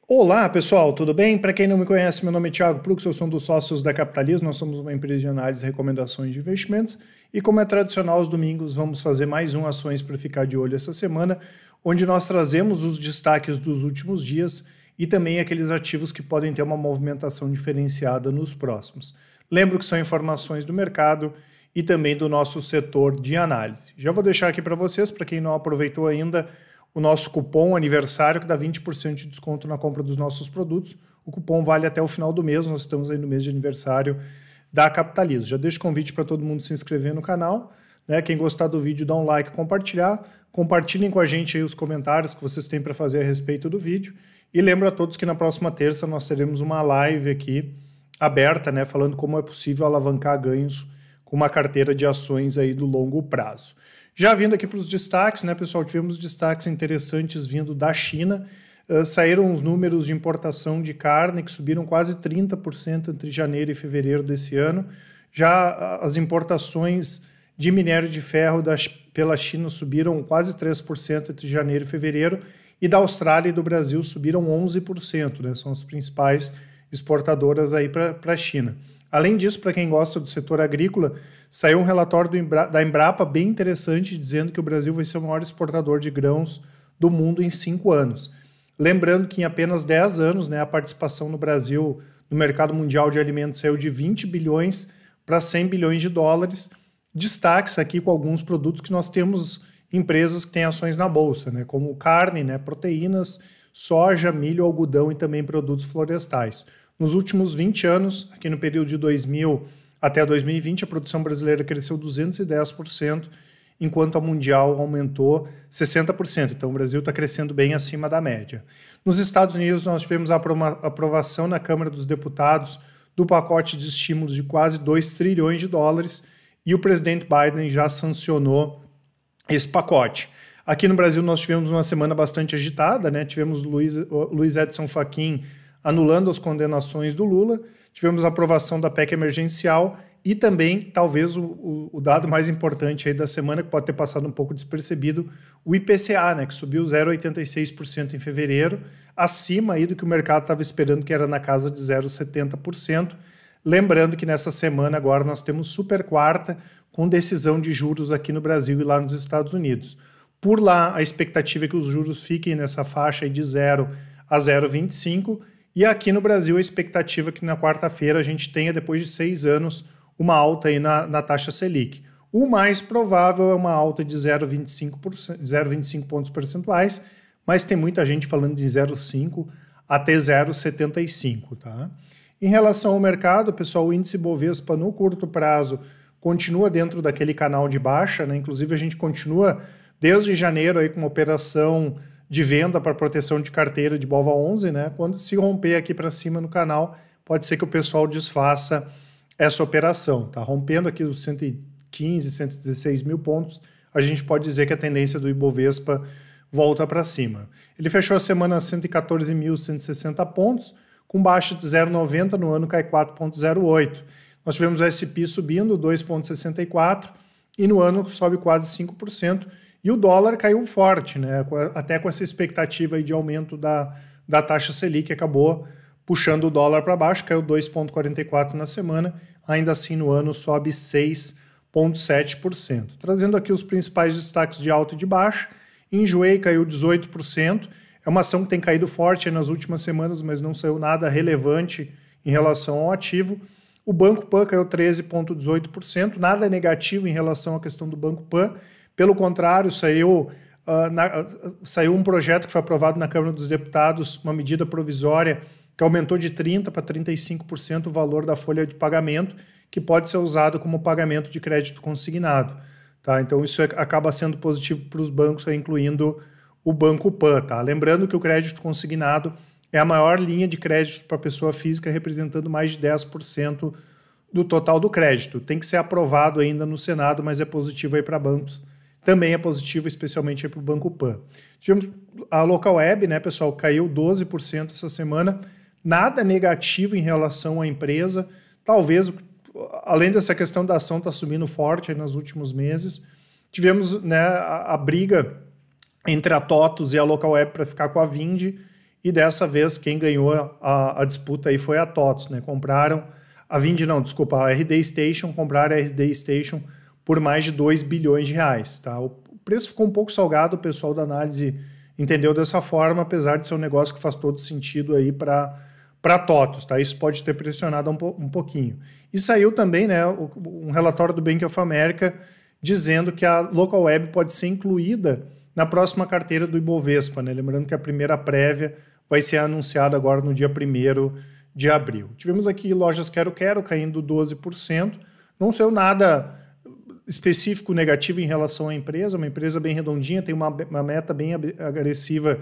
Olá, pessoal, tudo bem? Para quem não me conhece, meu nome é Thiago Prux, eu sou um dos sócios da Capitalismo, nós somos uma empresa de análise e recomendações de investimentos e, como é tradicional aos domingos, vamos fazer mais um Ações para ficar de olho essa semana, onde nós trazemos os destaques dos últimos dias e também aqueles ativos que podem ter uma movimentação diferenciada nos próximos. Lembro que são informações do mercado e também do nosso setor de análise. Já vou deixar aqui para vocês, para quem não aproveitou ainda, o nosso cupom aniversário que dá 20% de desconto na compra dos nossos produtos. O cupom vale até o final do mês, nós estamos aí no mês de aniversário da Capitalismo. Já deixo o convite para todo mundo se inscrever no canal, né? Quem gostar do vídeo, dá um like e compartilhar. Compartilhem com a gente aí os comentários que vocês têm para fazer a respeito do vídeo. E lembro a todos que na próxima terça nós teremos uma live aqui aberta, né? Falando como é possível alavancar ganhos com uma carteira de ações aí do longo prazo. Já vindo aqui para os destaques, né, pessoal, tivemos destaques interessantes vindo da China. Saíram os números de importação de carne que subiram quase 30% entre janeiro e fevereiro desse ano. Já as importações de minério de ferro pela China subiram quase 3% entre janeiro e fevereiro, e da Austrália e do Brasil subiram 11%, né, são as principais exportadoras aí para a China. Além disso, para quem gosta do setor agrícola, saiu um relatório da Embrapa bem interessante, dizendo que o Brasil vai ser o maior exportador de grãos do mundo em 5 anos. Lembrando que em apenas 10 anos, né, a participação no Brasil no mercado mundial de alimentos saiu de 20 bilhões para 100 bilhões de dólares. Destaques aqui com alguns produtos que nós temos empresas que têm ações na bolsa, né, como carne, né, proteínas, soja, milho, algodão e também produtos florestais. Nos últimos 20 anos, aqui no período de 2000 até 2020, a produção brasileira cresceu 210%, enquanto a mundial aumentou 60%. Então, o Brasil está crescendo bem acima da média. Nos Estados Unidos, nós tivemos a aprovação na Câmara dos Deputados do pacote de estímulos de quase 2 trilhões de dólares e o presidente Biden já sancionou esse pacote. Aqui no Brasil, nós tivemos uma semana bastante agitada, né? Tivemos Luiz Edson Fachin anulando as condenações do Lula, tivemos a aprovação da PEC emergencial e também, talvez, o dado mais importante aí da semana, que pode ter passado um pouco despercebido, o IPCA, né, que subiu 0,86% em fevereiro, acima aí do que o mercado estava esperando, que era na casa de 0,70%. Lembrando que nessa semana agora nós temos super quarta com decisão de juros aqui no Brasil e lá nos Estados Unidos. Por lá, a expectativa é que os juros fiquem nessa faixa aí de 0 a 0,25%, e aqui no Brasil, a expectativa é que na quarta-feira a gente tenha, depois de 6 anos, uma alta aí na taxa Selic. O mais provável é uma alta de 0,25 pontos percentuais, mas tem muita gente falando de 0,5 até 0,75. Tá? Em relação ao mercado, pessoal, o índice Bovespa no curto prazo continua dentro daquele canal de baixa, né? Inclusive a gente continua desde janeiro aí com uma operação de venda para proteção de carteira de BOVA11, né? Quando se romper aqui para cima no canal, pode ser que o pessoal desfaça essa operação. Tá rompendo aqui os 115, 116 mil pontos, a gente pode dizer que a tendência do Ibovespa volta para cima. Ele fechou a semana a 114.160 pontos, com baixa de 0,90, no ano cai 4,08. Nós tivemos o S&P subindo 2,64 e no ano sobe quase 5%. E o dólar caiu forte, né? Até com essa expectativa aí de aumento da taxa Selic, acabou puxando o dólar para baixo, caiu 2,44 na semana, ainda assim no ano sobe 6,7%. Trazendo aqui os principais destaques de alta e de baixa, Enjoei caiu 18%, é uma ação que tem caído forte nas últimas semanas, mas não saiu nada relevante em relação ao ativo. O Banco Pan caiu 13,18%, nada negativo em relação à questão do Banco Pan. Pelo contrário, saiu um projeto que foi aprovado na Câmara dos Deputados, uma medida provisória que aumentou de 30% para 35% o valor da folha de pagamento, que pode ser usado como pagamento de crédito consignado. Tá? Então isso acaba sendo positivo para os bancos, incluindo o Banco Pan. Tá? Lembrando que o crédito consignado é a maior linha de crédito para pessoa física, representando mais de 10% do total do crédito. Tem que ser aprovado ainda no Senado, mas é positivo aí para bancos. Também é positivo, especialmente para o Banco Pan. Tivemos a Local Web, né, pessoal, caiu 12% essa semana. Nada negativo em relação à empresa. Talvez, além dessa questão da ação estar subindo forte aí nos últimos meses, tivemos, né, a briga entre a TOTUS e a Local Web para ficar com a Vindi, e dessa vez quem ganhou a disputa aí foi a TOTVS, né? Compraram a RD Station, compraram a RD Station por mais de 2 bilhões de reais, tá? O preço ficou um pouco salgado, o pessoal da análise entendeu dessa forma, apesar de ser um negócio que faz todo sentido aí para TOTVS, tá? Isso pode ter pressionado um pouquinho. E saiu também, né, um relatório do Bank of America dizendo que a Local Web pode ser incluída na próxima carteira do Ibovespa, né? Lembrando que a primeira prévia vai ser anunciada agora no dia 1º de abril. Tivemos aqui lojas Quero-Quero caindo 12%, não saiu nada específico negativo em relação à empresa, uma empresa bem redondinha, tem uma meta bem agressiva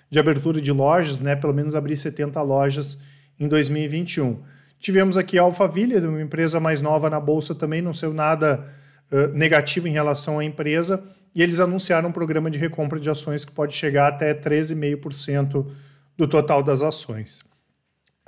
de abertura de lojas, né? Pelo menos abrir 70 lojas em 2021. Tivemos aqui a Alphaville, uma empresa mais nova na bolsa também, não saiu nada negativo em relação à empresa, e eles anunciaram um programa de recompra de ações que pode chegar até 13,5% do total das ações.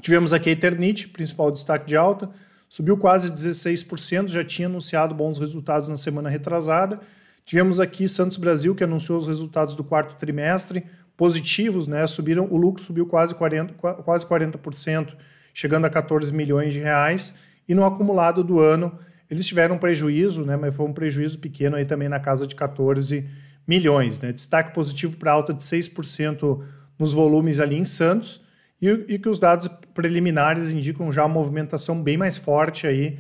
Tivemos aqui a Eternit, principal destaque de alta, subiu quase 16%, já tinha anunciado bons resultados na semana retrasada. Tivemos aqui Santos Brasil, que anunciou os resultados do quarto trimestre, positivos, né? O lucro subiu quase 40%, chegando a 14 milhões de reais, e no acumulado do ano eles tiveram um prejuízo, né? Mas foi um prejuízo pequeno aí também na casa de 14 milhões, né? Destaque positivo para alta de 6% nos volumes ali em Santos, e que os dados preliminares indicam já uma movimentação bem mais forte aí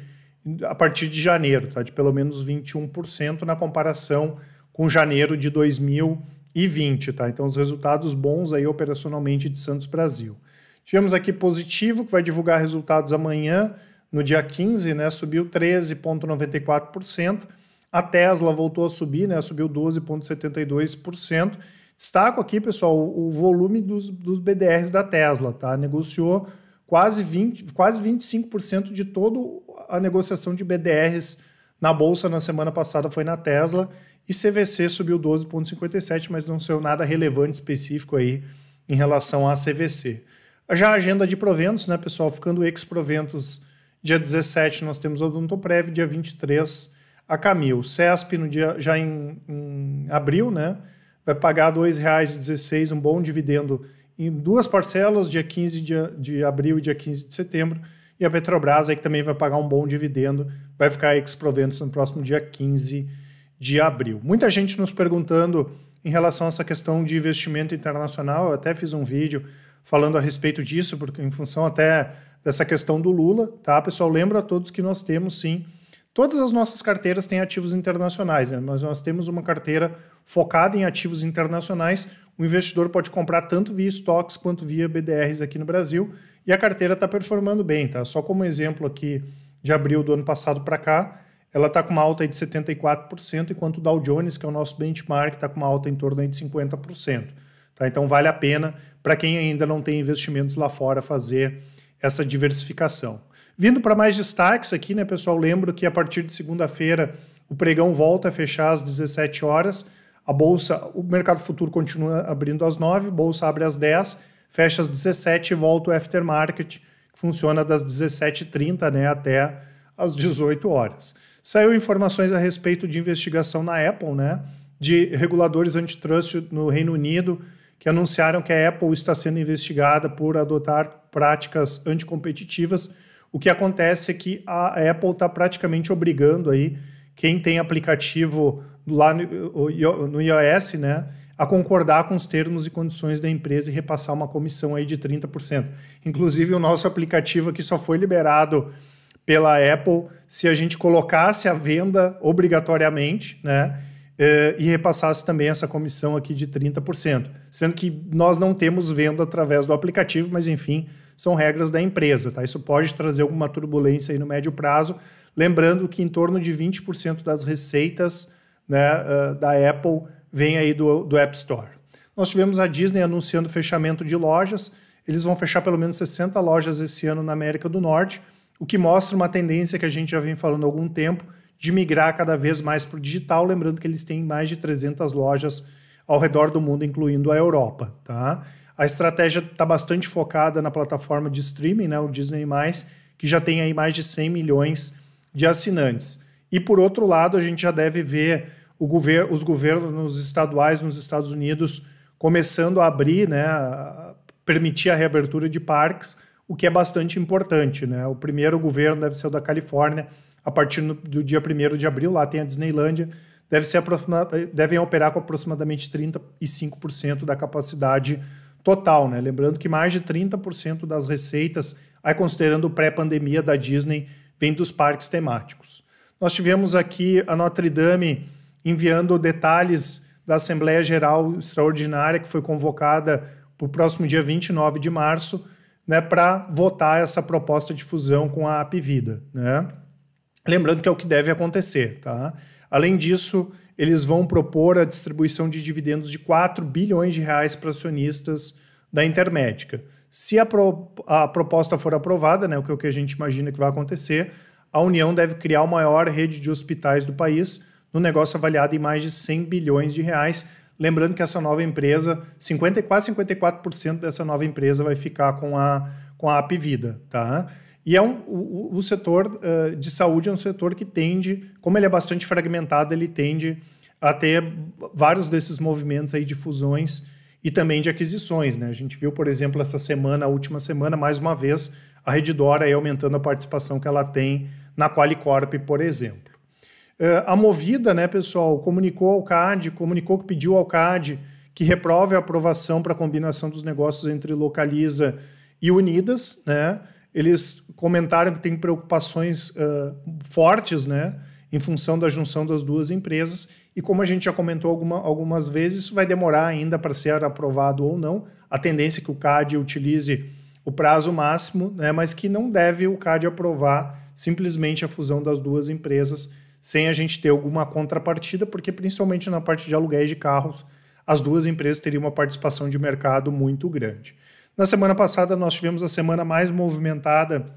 a partir de janeiro, tá? De pelo menos 21% na comparação com janeiro de 2020, tá? Então os resultados bons aí operacionalmente de Santos Brasil. Tivemos aqui Positivo, que vai divulgar resultados amanhã, no dia 15, né? Subiu 13,94%. A Tesla voltou a subir, né? Subiu 12,72%. Destaco aqui, pessoal, o volume dos BDRs da Tesla, tá? Negociou quase 25% de toda a negociação de BDRs na bolsa na semana passada foi na Tesla, e CVC subiu 12,57%, mas não saiu nada relevante específico aí em relação à CVC. Já a agenda de proventos, né, pessoal? Ficando ex-proventos, dia 17 nós temos a Odontoprev, dia 23 a Camil. CESP no dia, já em abril, né? Vai pagar R$ 2,16, um bom dividendo em duas parcelas, dia 15 de abril e dia 15 de setembro. E a Petrobras aí que também vai pagar um bom dividendo, vai ficar ex-proventos no próximo dia 15 de abril. Muita gente nos perguntando em relação a essa questão de investimento internacional. Eu até fiz um vídeo falando a respeito disso, porque em função até dessa questão do Lula, tá, pessoal? Lembro a todos que nós temos, sim, todas as nossas carteiras têm ativos internacionais, né? Mas nós temos uma carteira focada em ativos internacionais. O investidor pode comprar tanto via estoques quanto via BDRs aqui no Brasil, e a carteira está performando bem, tá? Só como exemplo aqui, de abril do ano passado para cá, ela está com uma alta aí de 74%, enquanto o Dow Jones, que é o nosso benchmark, está com uma alta em torno aí de 50%. Tá? Então vale a pena, para quem ainda não tem investimentos lá fora, fazer essa diversificação. Vindo para mais destaques aqui, né, pessoal? Lembro que a partir de segunda-feira o pregão volta a fechar às 17 horas. A bolsa, o mercado futuro continua abrindo às 9, a bolsa abre às 10, fecha às 17 e volta o aftermarket, que funciona das 17h30, né, até às 18 horas. Saiu informações a respeito de investigação na Apple, né, de reguladores antitrust no Reino Unido, que anunciaram que a Apple está sendo investigada por adotar práticas anticompetitivas. O que acontece é que a Apple está praticamente obrigando aí quem tem aplicativo lá no iOS, né, a concordar com os termos e condições da empresa e repassar uma comissão aí de 30%. Inclusive, o nosso aplicativo aqui só foi liberado pela Apple se a gente colocasse a venda obrigatoriamente, né, e repassasse também essa comissão aqui de 30%. Sendo que nós não temos venda através do aplicativo, mas enfim, são regras da empresa, tá? Isso pode trazer alguma turbulência aí no médio prazo. Lembrando que em torno de 20% das receitas, né, da Apple vem aí do App Store. Nós tivemos a Disney anunciando fechamento de lojas. Eles vão fechar pelo menos 60 lojas esse ano na América do Norte, o que mostra uma tendência que a gente já vem falando há algum tempo de migrar cada vez mais para o digital. Lembrando que eles têm mais de 300 lojas ao redor do mundo, incluindo a Europa, tá? A estratégia está bastante focada na plataforma de streaming, né, o Disney+, que já tem aí mais de 100 milhões de assinantes. E, por outro lado, a gente já deve ver os governos estaduais nos Estados Unidos começando a abrir, né, permitir a reabertura de parques, o que é bastante importante, né? O primeiro governo deve ser o da Califórnia, a partir do dia 1º de abril, lá tem a Disneylândia, devem operar com aproximadamente 35% da capacidade total, né? Lembrando que mais de 30% das receitas, aí considerando o pré-pandemia da Disney, vem dos parques temáticos. Nós tivemos aqui a Notre Dame enviando detalhes da Assembleia Geral Extraordinária, que foi convocada para o próximo dia 29 de março, né, para votar essa proposta de fusão com a Apvida, né? Lembrando que é o que deve acontecer, tá? Além disso, eles vão propor a distribuição de dividendos de 4 bilhões de reais para acionistas da Intermédica. Se a proposta for aprovada, né, o que a gente imagina que vai acontecer, a União deve criar a maior rede de hospitais do país, no negócio avaliado em mais de 100 bilhões de reais. Lembrando que essa nova empresa, quase 54% dessa nova empresa vai ficar com a Apvida, tá? E o setor de saúde é um setor que tende, como ele é bastante fragmentado, ele tende a ter vários desses movimentos aí de fusões e também de aquisições, né? A gente viu, por exemplo, a última semana, mais uma vez, a Redditor aí aumentando a participação que ela tem na Qualicorp, por exemplo. A Movida, né, pessoal, comunicou que pediu ao CAD que reprove a aprovação para a combinação dos negócios entre Localiza e Unidas, né? Eles comentaram que tem preocupações fortes, né, em função da junção das duas empresas, e como a gente já comentou algumas vezes, isso vai demorar ainda para ser aprovado ou não. A tendência é que o CAD utilize o prazo máximo, né, mas que não deve o CAD aprovar simplesmente a fusão das duas empresas sem a gente ter alguma contrapartida, porque principalmente na parte de aluguéis de carros, as duas empresas teriam uma participação de mercado muito grande. Na semana passada, nós tivemos a semana mais movimentada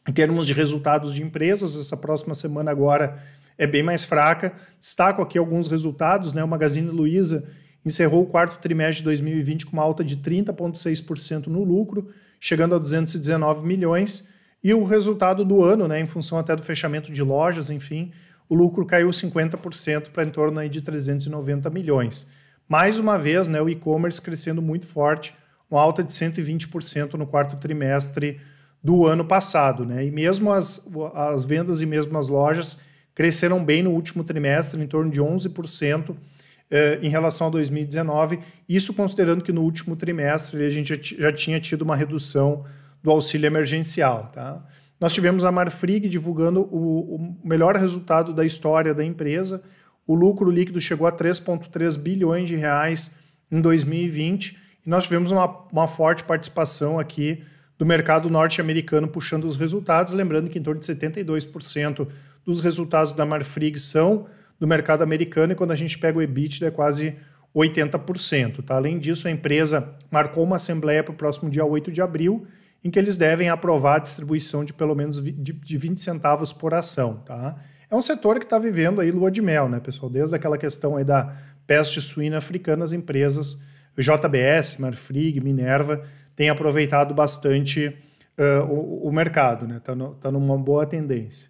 em termos de resultados de empresas. Essa próxima semana agora é bem mais fraca. Destaco aqui alguns resultados, né? O Magazine Luiza encerrou o quarto trimestre de 2020 com uma alta de 30,6% no lucro, chegando a 219 milhões. E o resultado do ano, né, em função até do fechamento de lojas, enfim, o lucro caiu 50% para em torno aí de 390 milhões. Mais uma vez, né, o e-commerce crescendo muito forte, uma alta de 120% no quarto trimestre do ano passado, né? E mesmo as vendas e mesmo as lojas cresceram bem no último trimestre, em torno de 11% em relação a 2019, isso considerando que no último trimestre a gente já tinha tido uma redução do auxílio emergencial, tá? Nós tivemos a Marfrig divulgando o melhor resultado da história da empresa. O lucro líquido chegou a 3,3 bilhões de reais em 2020, e nós tivemos uma forte participação aqui do mercado norte-americano puxando os resultados, lembrando que em torno de 72% dos resultados da Marfrig são do mercado americano, e quando a gente pega o EBITDA é quase 80%. Tá? Além disso, a empresa marcou uma assembleia para o próximo dia 8 de abril, em que eles devem aprovar a distribuição de pelo menos de 20 centavos por ação. Tá? É um setor que está vivendo aí lua de mel, né, pessoal? Desde aquela questão aí da peste suína africana, as empresas JBS, Marfrig, Minerva têm aproveitado bastante o mercado, né? Tá numa boa tendência.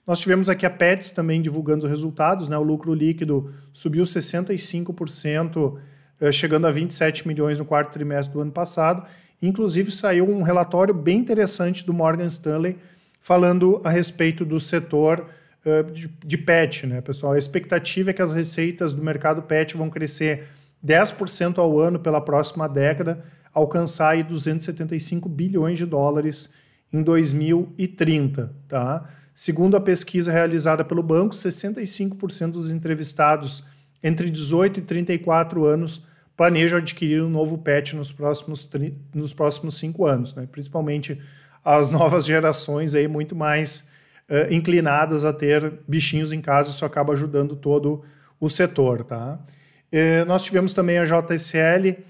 Nós tivemos aqui a Pets também divulgando os resultados, né? O lucro líquido subiu 65%, chegando a 27 milhões no quarto trimestre do ano passado. Inclusive saiu um relatório bem interessante do Morgan Stanley falando a respeito do setor de pet, né, pessoal? A expectativa é que as receitas do mercado pet vão crescer 10% ao ano pela próxima década, alcançar aí 275 bilhões de dólares em 2030, tá? Segundo a pesquisa realizada pelo banco, 65% dos entrevistados entre 18 e 34 anos planejam adquirir um novo pet nos próximos 5 anos, né? Principalmente as novas gerações aí muito mais inclinadas a ter bichinhos em casa, isso acaba ajudando todo o setor, tá? Nós tivemos também a JSL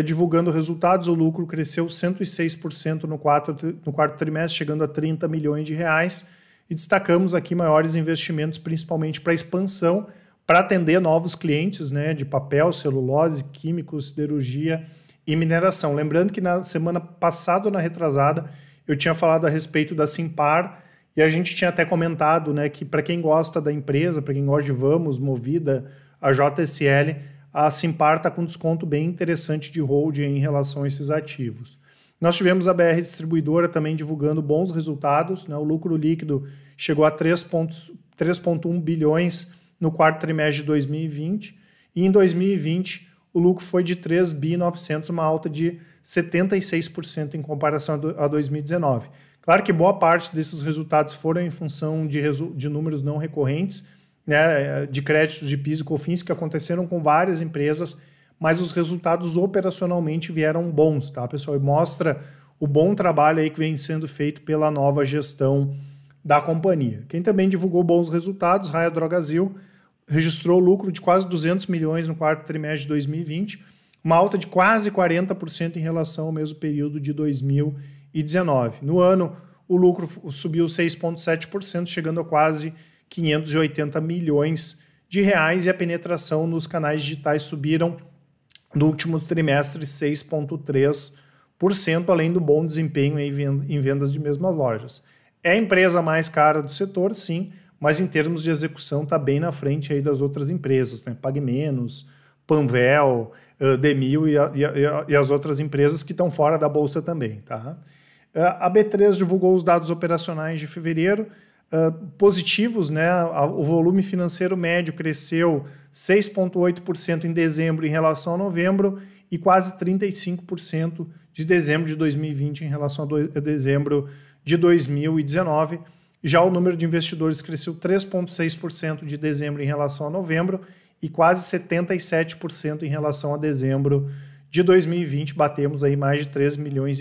divulgando resultados, o lucro cresceu 106% no quarto trimestre, chegando a 30 milhões de reais, e destacamos aqui maiores investimentos, principalmente para expansão, para atender novos clientes, né, de papel, celulose, químicos, siderurgia e mineração. Lembrando que na semana passada ou na retrasada, eu tinha falado a respeito da Simpar, e a gente tinha até comentado, né, que para quem gosta da empresa, para quem gosta de Vamos, Movida, a JSL, a Simpar está com um desconto bem interessante de hold em relação a esses ativos. Nós tivemos a BR Distribuidora também divulgando bons resultados, né? O lucro líquido chegou a 3,1 bilhões no quarto trimestre de 2020 e em 2020 o lucro foi de 3.900 bi, uma alta de 76% em comparação a 2019. Claro que boa parte desses resultados foram em função de números não recorrentes, né, de créditos de PIS e COFINS que aconteceram com várias empresas, mas os resultados operacionalmente vieram bons, tá, pessoal? E mostra o bom trabalho aí que vem sendo feito pela nova gestão da companhia. Quem também divulgou bons resultados, Raia Drogasil, registrou lucro de quase 200 milhões no quarto trimestre de 2020, uma alta de quase 40% em relação ao mesmo período de 2019. No ano, o lucro subiu 6,7%, chegando a quase 580 milhões de reais, e a penetração nos canais digitais subiram no último trimestre 6,3%, além do bom desempenho em vendas de mesmas lojas. É a empresa mais cara do setor, sim, mas em termos de execução está bem na frente aí das outras empresas, né? Pague Menos, Panvel, Demil e as outras empresas que estão fora da bolsa também. Tá? A B3 divulgou os dados operacionais de fevereiro, positivos, né? O volume financeiro médio cresceu 6,8% em dezembro em relação a novembro e quase 35% de dezembro de 2020 em relação a dezembro de 2019. Já o número de investidores cresceu 3,6% de dezembro em relação a novembro e quase 77% em relação a dezembro de 2020. Batemos aí mais de 3,5 milhões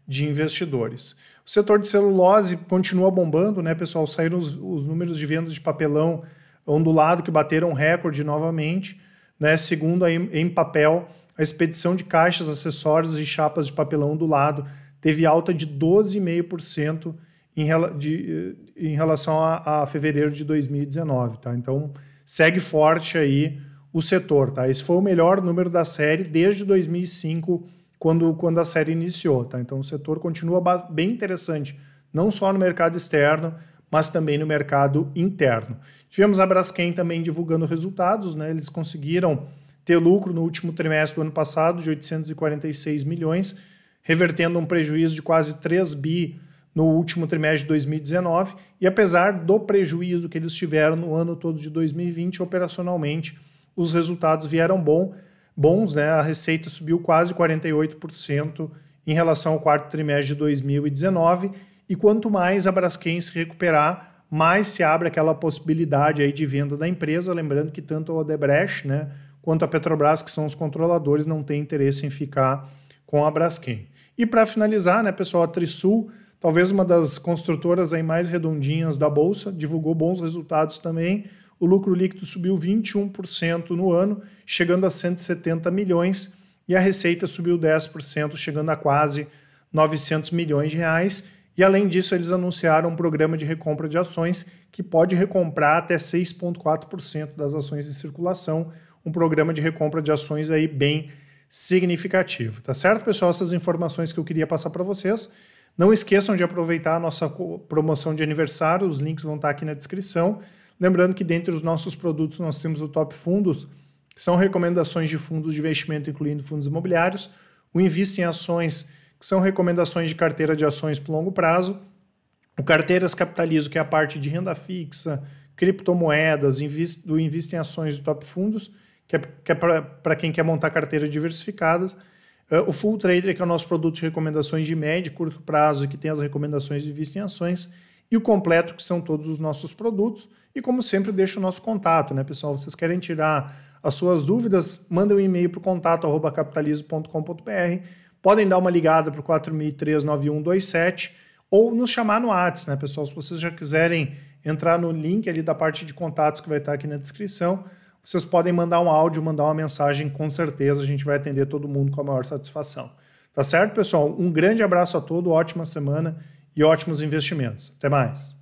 de investidores. O setor de celulose continua bombando, né, pessoal? Saíram os números de vendas de papelão ondulado que bateram recorde novamente, né? Segundo aí, em papel, a expedição de caixas, acessórios e chapas de papelão ondulado teve alta de 12,5% em relação a fevereiro de 2019, tá? Então, segue forte aí o setor, tá? Esse foi o melhor número da série desde 2005, quando a série iniciou, tá? Então, o setor continua bem interessante, não só no mercado externo, mas também no mercado interno. Tivemos a Braskem também divulgando resultados, né? Eles conseguiram ter lucro no último trimestre do ano passado de 846 milhões, revertendo um prejuízo de quase 3 bi no último trimestre de 2019, e apesar do prejuízo que eles tiveram no ano todo de 2020, operacionalmente, os resultados vieram bons, né? A receita subiu quase 48% em relação ao quarto trimestre de 2019, e quanto mais a Braskem se recuperar, mais se abre aquela possibilidade aí de venda da empresa, lembrando que tanto a Odebrecht, né, quanto a Petrobras, que são os controladores, não têm interesse em ficar com a Braskem. E para finalizar, né, pessoal, a Trisul, talvez uma das construtoras aí mais redondinhas da bolsa, divulgou bons resultados também. O lucro líquido subiu 21% no ano, chegando a 170 milhões, e a receita subiu 10%, chegando a quase 900 milhões de reais. E além disso, eles anunciaram um programa de recompra de ações que pode recomprar até 6,4% das ações em circulação, um programa de recompra de ações aí bem significativo. Tá certo, pessoal? Essas informações que eu queria passar para vocês. Não esqueçam de aproveitar a nossa promoção de aniversário, os links vão estar aqui na descrição. Lembrando que dentre os nossos produtos nós temos o Top Fundos, que são recomendações de fundos de investimento, incluindo fundos imobiliários, o Invista em Ações, que são recomendações de carteira de ações por longo prazo, o Carteiras Capitalizo, que é a parte de renda fixa, criptomoedas, do Invista em Ações do Top Fundos, que é para quem quer montar carteiras diversificadas, o Full Trader, que é o nosso produto de recomendações de médio e curto prazo, que tem as recomendações de Invista em Ações, e o Completo, que são todos os nossos produtos. E como sempre, deixa o nosso contato, né, pessoal? Vocês querem tirar as suas dúvidas, mandem um e-mail para o contato@capitalizo.com.br, podem dar uma ligada para o 4003-9127 ou nos chamar no WhatsApp, né, pessoal? Se vocês já quiserem entrar no link ali da parte de contatos que vai estar aqui na descrição, vocês podem mandar um áudio, mandar uma mensagem, com certeza a gente vai atender todo mundo com a maior satisfação. Tá certo, pessoal? Um grande abraço a todos, ótima semana e ótimos investimentos. Até mais!